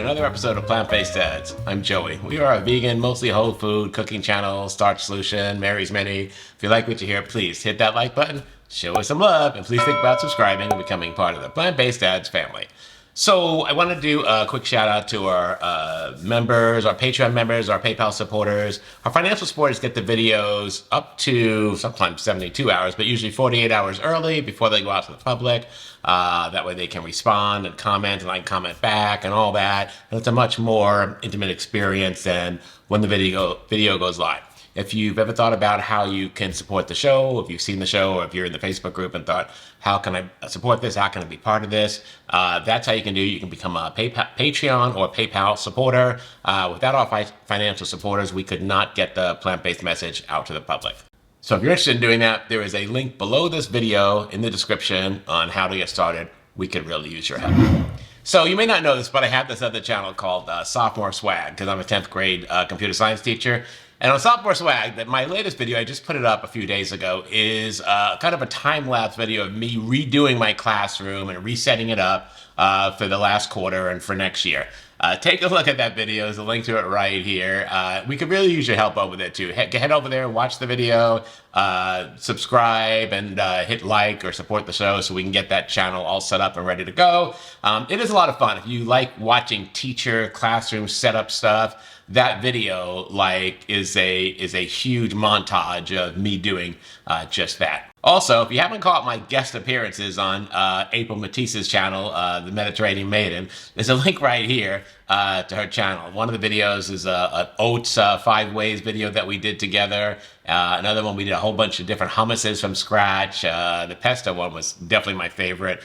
another episode of Plant-Based Dads. I'm Joey. We are a vegan, mostly whole food cooking channel, Starch Solution, Mary's Mini. If you like what you hear, please hit that like button, show us some love, and please think about subscribing and becoming part of the Plant-Based Dads family. So I want to do a quick shout out to our members, our Patreon members, our PayPal supporters. Our financial supporters get the videos up to sometimes 72 hours, but usually 48 hours early before they go out to the public. That way they can respond and comment, and I can comment back and all that. And it's a much more intimate experience than when the video goes live. If you've ever thought about how you can support the show, if you've seen the show, or if you're in the Facebook group and thought, how can I support this? How can I be part of this? That's how you can do it. You can become a Patreon or PayPal supporter. Without our financial supporters, we could not get the plant-based message out to the public. So if you're interested in doing that, there is a link below this video in the description on how to get started. We could really use your help. So you may not know this, but I have this other channel called Sophomore Swag, because I'm a 10th grade computer science teacher. And on Sophomore Swag, that my latest video, I just put it up a few days ago, is kind of a time-lapse video of me redoing my classroom and resetting it up for the last quarter and for next year. Take a look at that video. There's a link to it right here. We could really use your help over there too. Head over there, watch the video, subscribe, and hit like or support the show so we can get that channel all set up and ready to go. It is a lot of fun. If you like watching teacher classroom setup stuff, that video is a huge montage of me doing just that. Also, if you haven't caught my guest appearances on April Matisse's channel, The Mediterranean Maiden, there's a link right here to her channel. One of the videos is an oats 5 ways video that we did together. Another one, we did a whole bunch of different hummuses from scratch. The pesto one was definitely my favorite.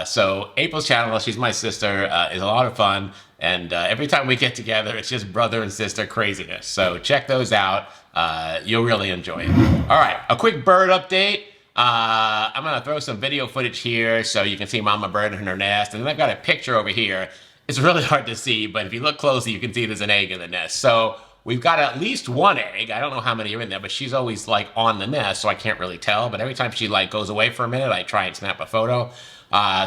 So April's channel, she's my sister, is a lot of fun. And every time we get together, it's just brother and sister craziness. So check those out. You'll really enjoy it. All right, a quick bird update. I'm going to throw some video footage here so you can see Mama Bird in her nest. And then I've got a picture over here. It's really hard to see, but if you look closely, you can see there's an egg in the nest. So we've got at least one egg. I don't know how many are in there, but she's always on the nest, so I can't really tell. But every time she goes away for a minute, I try and snap a photo.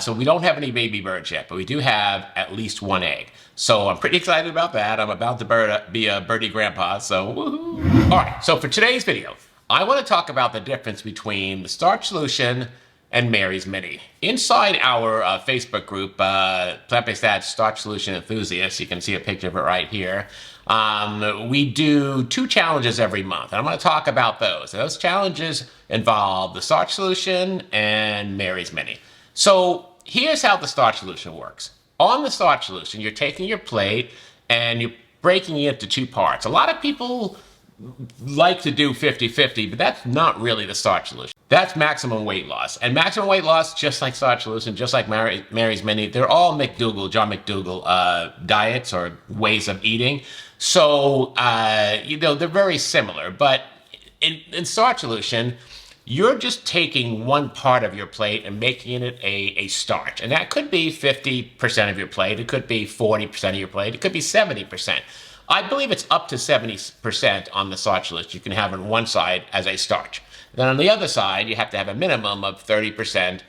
So we don't have any baby birds yet, but we do have at least one egg. So I'm pretty excited about that. I'm about to be a birdie grandpa, so woohoo. All right, so for today's video, I want to talk about the difference between the Starch Solution and Mary's Mini. Inside our Facebook group, Plant-Based Dads Starch Solution Enthusiasts, you can see a picture of it right here. We do 2 challenges every month, and I'm going to talk about those. And those challenges involve the Starch Solution and Mary's Mini. So here's how the Starch Solution works. On the Starch Solution, you're taking your plate and you're breaking it into 2 parts. A lot of people like to do 50-50, but that's not really the Starch Solution. That's maximum weight loss. And maximum weight loss, just like Starch Solution, just like Mary's Mini, they're all John McDougall diets or ways of eating. So, they're very similar. But in Starch Solution, you're just taking one part of your plate and making it a starch. And that could be 50% of your plate. It could be 40% of your plate. It could be 70%. I believe it's up to 70% on the Starch list you can have on one side as a starch. Then on the other side, you have to have a minimum of 30%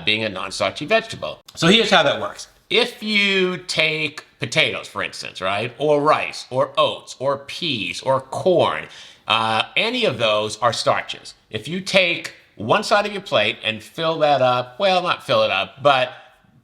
being a non-starchy vegetable. So here's how that works. If you take potatoes, for instance, right, or rice, or oats, or peas, or corn, any of those are starches. If you take one side of your plate and fill that up, well, not fill it up, but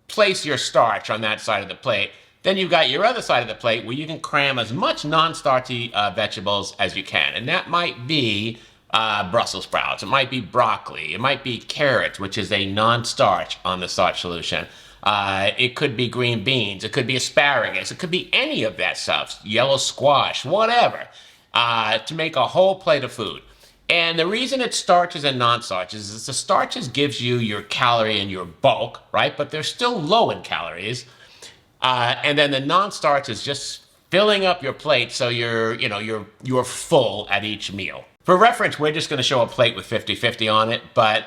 place your starch on that side of the plate, then you've got your other side of the plate where you can cram as much non-starchy vegetables as you can. And that might be Brussels sprouts, it might be broccoli, it might be carrots, which is a non-starch on the Starch Solution. It could be green beans, it could be asparagus, it could be any of that stuff, yellow squash, whatever, to make a whole plate of food. And the reason it's starches and non-starches is the starches gives you your calorie and your bulk, right? But they're still low in calories. And then the non-starch is just filling up your plate so you're full at each meal. For reference, we're just going to show a plate with 50-50 on it, but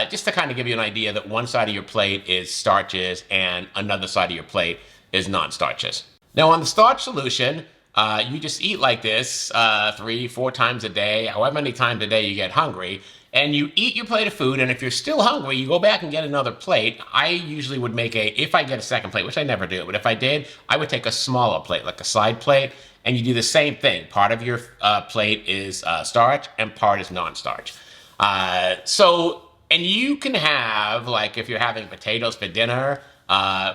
just to kind of give you an idea that one side of your plate is starches and another side of your plate is non-starches. Now on the Starch Solution, You just eat like this 3, 4 times a day, however many times a day you get hungry, and you eat your plate of food. And if you're still hungry, you go back and get another plate. I usually would make if I get a second plate, which I never do, but if I did, I would take a smaller plate, like a side plate, and you do the same thing. Part of your plate is starch and part is non-starch. And you can have, like, if you're having potatoes for dinner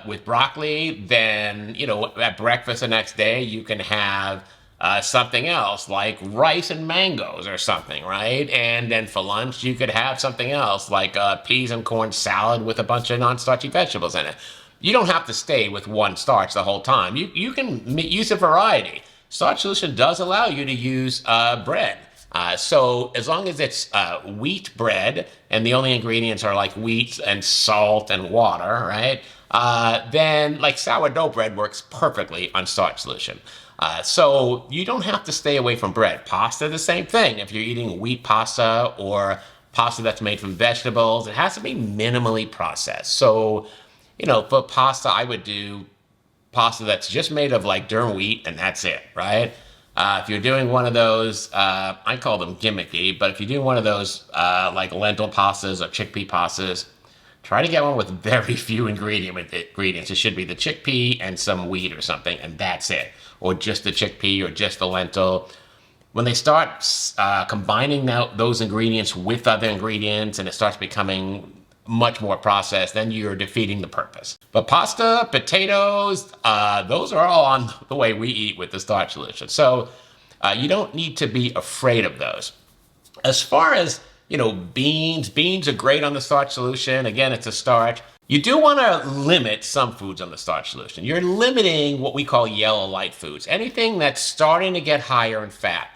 with broccoli, then, at breakfast the next day, you can have something else like rice and mangoes or something, right? And then for lunch, you could have something else like peas and corn salad with a bunch of non-starchy vegetables in it. You don't have to stay with one starch the whole time. You can use a variety. Starch solution does allow you to use bread. So as long as it's wheat bread and the only ingredients are like wheat and salt and water, right? Then like sourdough bread works perfectly on starch solution. So you don't have to stay away from bread. Pasta, the same thing. If you're eating wheat pasta or pasta that's made from vegetables, it has to be minimally processed. So, for pasta, I would do pasta that's just made of like durum wheat and that's it, right? If you're doing one of those, I call them gimmicky, but if you do one of those like lentil pastas or chickpea pastas, try to get one with very few ingredients. It should be the chickpea and some wheat or something, and that's it. Or just the chickpea or just the lentil. When they start combining those ingredients with other ingredients and it starts becoming much more processed, then you're defeating the purpose. But pasta, potatoes, those are all on the way we eat with the starch solution. So you don't need to be afraid of those. As far as, beans are great on the starch solution. Again, it's a starch. You do want to limit some foods on the starch solution. You're limiting what we call yellow light foods, anything that's starting to get higher in fat.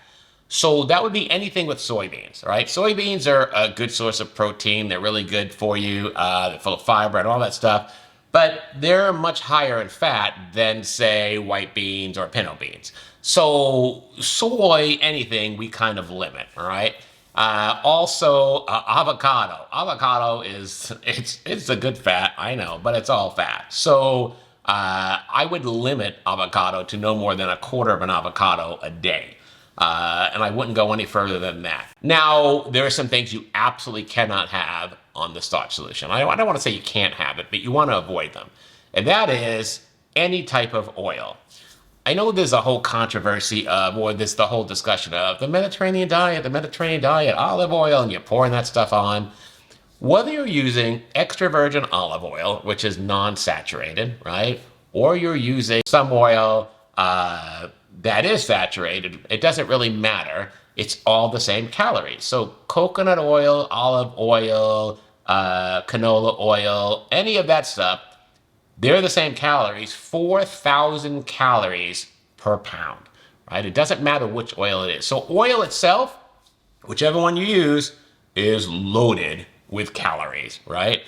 So that would be anything with soybeans, right? Soybeans are a good source of protein. They're really good for you. They're full of fiber and all that stuff. But they're much higher in fat than, say, white beans or pinto beans. So soy, anything, we kind of limit, all right? Also, avocado. Avocado it's a good fat, I know, but it's all fat. So I would limit avocado to no more than a quarter of an avocado a day. And I wouldn't go any further than that. Now, there are some things you absolutely cannot have on the starch solution. I don't want to say you can't have it, but you want to avoid them. And that is any type of oil. I know there's a whole controversy or there's the whole discussion of the Mediterranean diet, olive oil, and you're pouring that stuff on. Whether you're using extra virgin olive oil, which is non-saturated, right? Or you're using some oil that is saturated, it doesn't really matter. It's all the same calories. So coconut oil, olive oil, canola oil, any of that stuff, they're the same calories, 4,000 calories per pound, right? It doesn't matter which oil it is. So oil itself, whichever one you use, is loaded with calories, right?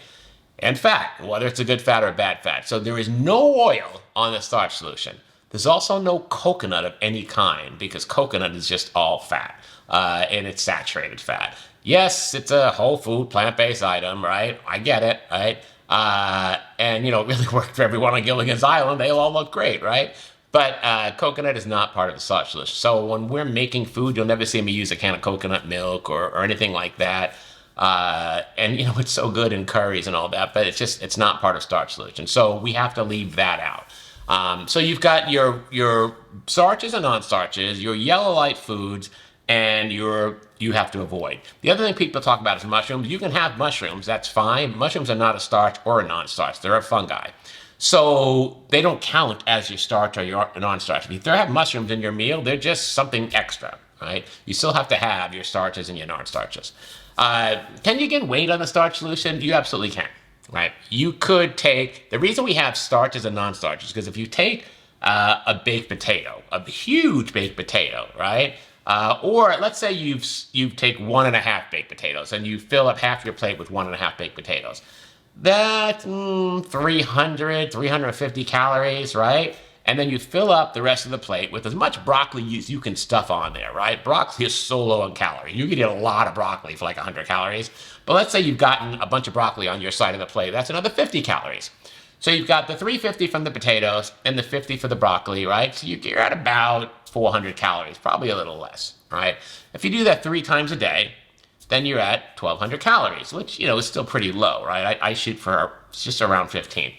And fat, whether it's a good fat or a bad fat. So there is no oil on the starch solution. There's also no coconut of any kind because coconut is just all fat and it's saturated fat. Yes, it's a whole food, plant-based item, right? I get it, right? And, it really worked for everyone on Gilligan's Island. They all look great, right? But coconut is not part of the starch solution. So when we're making food, you'll never see me use a can of coconut milk or anything like that. And, it's so good in curries and all that, but it's not part of starch solution. So we have to leave that out. So you've got your starches and non-starches, your yellow light foods, and you have to avoid. The other thing people talk about is mushrooms. You can have mushrooms, that's fine. Mushrooms are not a starch or a non-starch. They're a fungi. So they don't count as your starch or your non-starch. If you have mushrooms in your meal, they're just something extra, right? You still have to have your starches and your non-starches. Can you gain weight on a starch solution? You absolutely can. Right? You could take, the reason we have starches and non-starches is because if you take a baked potato, a huge baked potato, right? Or let's say you take 1.5 baked potatoes and you fill up half your plate with 1.5 baked potatoes. That's 350 calories, right? And then you fill up the rest of the plate with as much broccoli as you can stuff on there, right? Broccoli is so low in calories. You can eat a lot of broccoli for like 100 calories. But let's say you've gotten a bunch of broccoli on your side of the plate. That's another 50 calories. So you've got the 350 from the potatoes and the 50 for the broccoli, right? So you're at about 400 calories, probably a little less, right? If you do that 3 times a day, then you're at 1,200 calories, which, is still pretty low, right? I shoot for just around 15.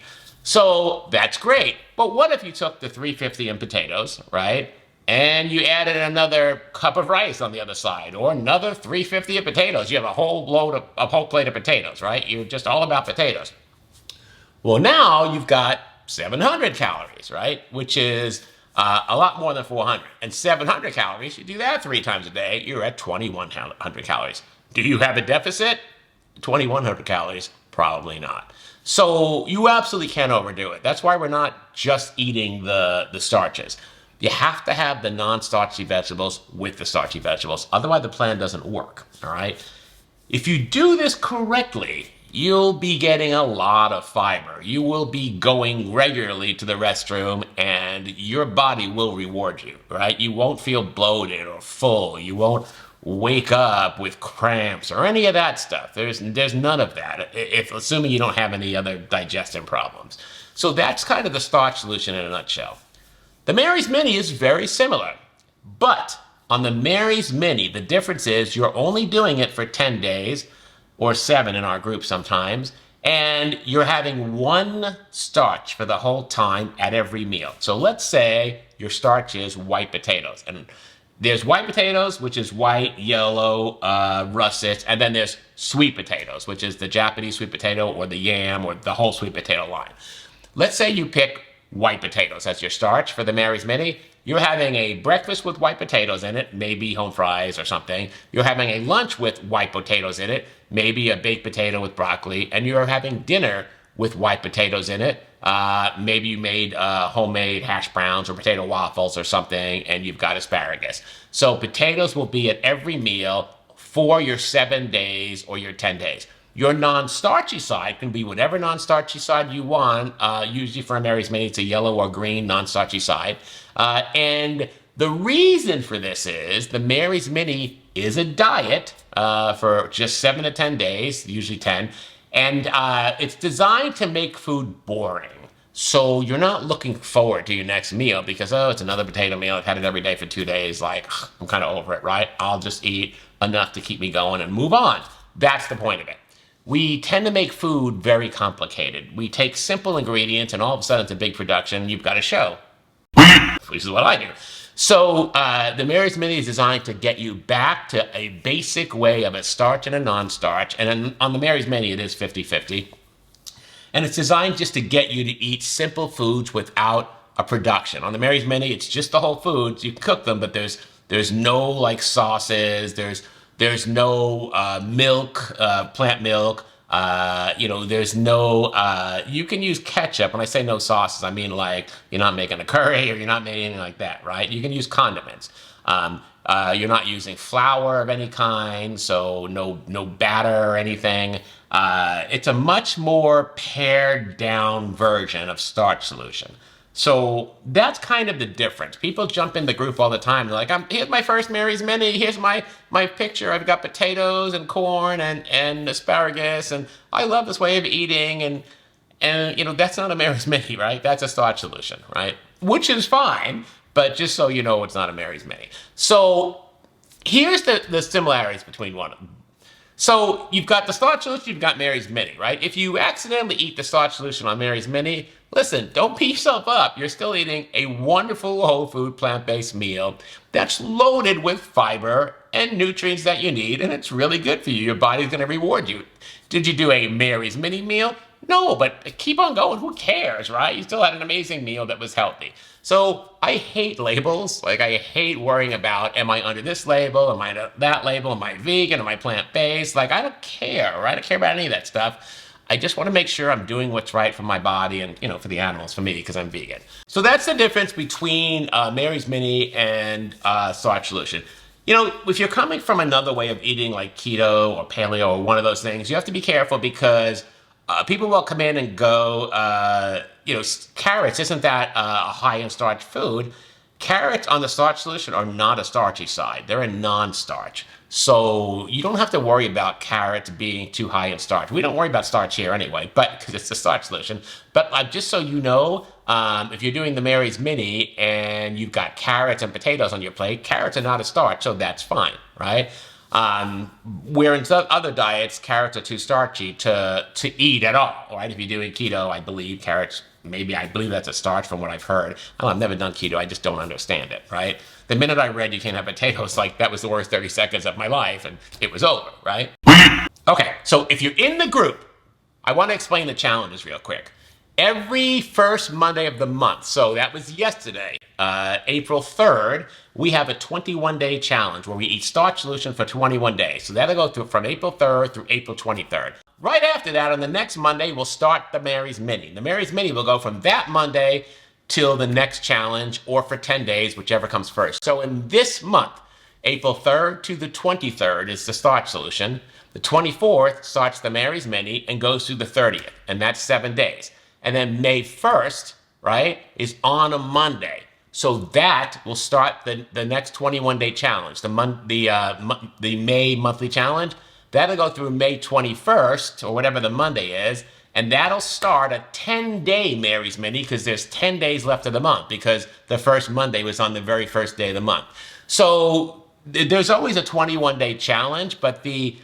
So that's great. But what if you took the 350 in potatoes, right? And you added another cup of rice on the other side, or another 350 of potatoes. You have a whole plate of potatoes, right? You're just all about potatoes. Well, now you've got 700 calories, right? Which is a lot more than 400. And 700 calories, you do that 3 times a day, you're at 2,100 calories. Do you have a deficit? 2,100 calories? Probably not. So you absolutely can't overdo it. That's why we're not just eating the starches. You have to have the non-starchy vegetables with the starchy vegetables. Otherwise, the plan doesn't work, all right? If you do this correctly, you'll be getting a lot of fiber. You will be going regularly to the restroom, and your body will reward you, right? You won't feel bloated or full. You won't wake up with cramps or any of that stuff. There's none of that, if assuming you don't have any other digestion problems. So that's kind of the starch solution in a nutshell. The Mary's Mini is very similar, but on the Mary's Mini, the difference is you're only doing it for 10 days, or 7 in our group sometimes, and you're having 1 starch for the whole time at every meal. So let's say your starch is white potatoes, and there's white potatoes, which is white, yellow, russet, and then there's sweet potatoes, which is the Japanese sweet potato or the yam or the whole sweet potato line. Let's say you pick white potatoes as your starch for the Mary's Mini. You're having a breakfast with white potatoes in it, maybe home fries or something. You're having a lunch with white potatoes in it, maybe a baked potato with broccoli, and you're having dinner with white potatoes in it. Maybe you made homemade hash browns or potato waffles or something, and you've got asparagus. So potatoes will be at every meal for your 7 days or your 10 days. Your non-starchy side can be whatever non-starchy side you want. Usually for a Mary's Mini, it's a yellow or green non-starchy side. And the reason for this is the Mary's Mini is a diet for just 7 to 10 days, usually 10. And it's designed to make food boring. So you're not looking forward to your next meal because, it's another potato meal. I've had it every day for 2 days. Like, I'm kind of over it, right? I'll just eat enough to keep me going and move on. That's the point of it. We tend to make food very complicated. We take simple ingredients and all of a sudden it's a big production. You've got a show, which is what I do. So the Mary's Mini is designed to get you back to a basic way of a starch and a non-starch. And on the Mary's Mini, it is 50-50. And it's designed just to get you to eat simple foods without a production. On the Mary's Mini, it's just the whole foods. You can cook them, but there's no like sauces. There's no milk, plant milk. There's no, you can use ketchup. When I say no sauces, I mean like you're not making a curry or you're not making anything like that, right? You can use condiments. You're not using flour of any kind, so no batter or anything. It's a much more pared down version of starch solution. So that's kind of the difference. People jump in the group all the time. They're like, here's my first Mary's Mini. Here's my picture. I've got potatoes and corn and asparagus. And I love this way of eating. And that's not a Mary's Mini, right? That's a starch solution, right? Which is fine. But just so you know, it's not a Mary's Mini. So here's the similarities between one of them. So you've got the starch solution, you've got Mary's Mini, right? If you accidentally eat the starch solution on Mary's Mini, listen, don't beat yourself up. You're still eating a wonderful whole food plant-based meal that's loaded with fiber and nutrients that you need, and it's really good for you. Your body's going to reward you. Did you do a Mary's Mini meal? No, but keep on going. Who cares, right? You still had an amazing meal that was healthy. So I hate labels. Like, I hate worrying about, am I under this label? Am I under that label? Am I vegan? Am I plant-based? Like, I don't care, right? I don't care about any of that stuff. I just want to make sure I'm doing what's right for my body and, for the animals, for me, because I'm vegan. So that's the difference between Mary's Mini and starch solution. If you're coming from another way of eating, like keto or paleo or one of those things, you have to be careful because people will come in and go, carrots, isn't that a high in starch food? Carrots on the starch solution are not a starchy side. They're a non-starch. So you don't have to worry about carrots being too high in starch. We don't worry about starch here anyway, but because it's a starch solution. But just so you know, if you're doing the Mary's Mini and you've got carrots and potatoes on your plate, carrots are not a starch, so that's fine, right? Where in some other diets, carrots are too starchy to eat at all, right? If you're doing keto, I believe carrots, I believe that's a starch from what I've heard. I've never done keto, I just don't understand it, right? The minute I read you can't have potatoes, like that was the worst 30 seconds of my life and it was over, right? Okay, so if you're in the group, I want to explain the challenges real quick. Every first Monday of the month, so that was yesterday, April 3rd, we have a 21-day challenge where we eat starch solution for 21 days. So that'll go through from April 3rd through April 23rd. Right after that, on the next Monday, we'll start the Mary's Mini. The Mary's Mini will go from that Monday till the next challenge, or for 10 days, whichever comes first. So in this month, April 3rd to the 23rd is the starch solution. The 24th starts the Mary's Mini and goes through the 30th, and that's 7 days. And then May 1st, right, is on a Monday. So that will start the next 21-day challenge, the May monthly challenge. That'll go through May 21st, or whatever the Monday is, and that'll start a 10-day Mary's Mini, because there's 10 days left of the month, because the first Monday was on the very first day of the month. So there's always a 21-day challenge, but the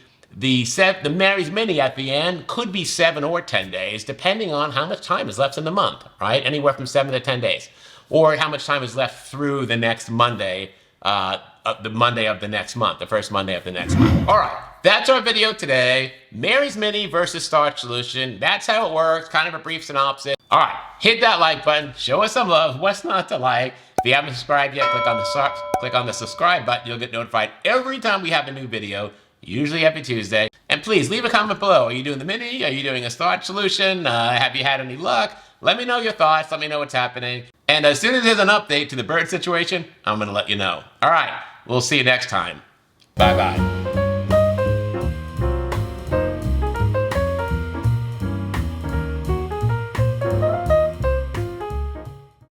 Mary's Mini at the end could be 7 or 10 days, depending on how much time is left in the month, right? Anywhere from 7 to 10 days. Or how much time is left through the next Monday, the Monday of the next month, the first Monday of the next month. All right, that's our video today. Mary's Mini versus Starch Solution. That's how it works, kind of a brief synopsis. All right, hit that like button, show us some love. What's not to like? If you haven't subscribed yet, click on the subscribe button. You'll get notified every time we have a new video, usually every Tuesday. And please leave a comment below. Are you doing the Mini? Are you doing a starch solution? Have you had any luck? Let me know your thoughts. Let me know what's happening. And as soon as there's an update to the bird situation, I'm going to let you know. All right, we'll see you next time. Bye-bye.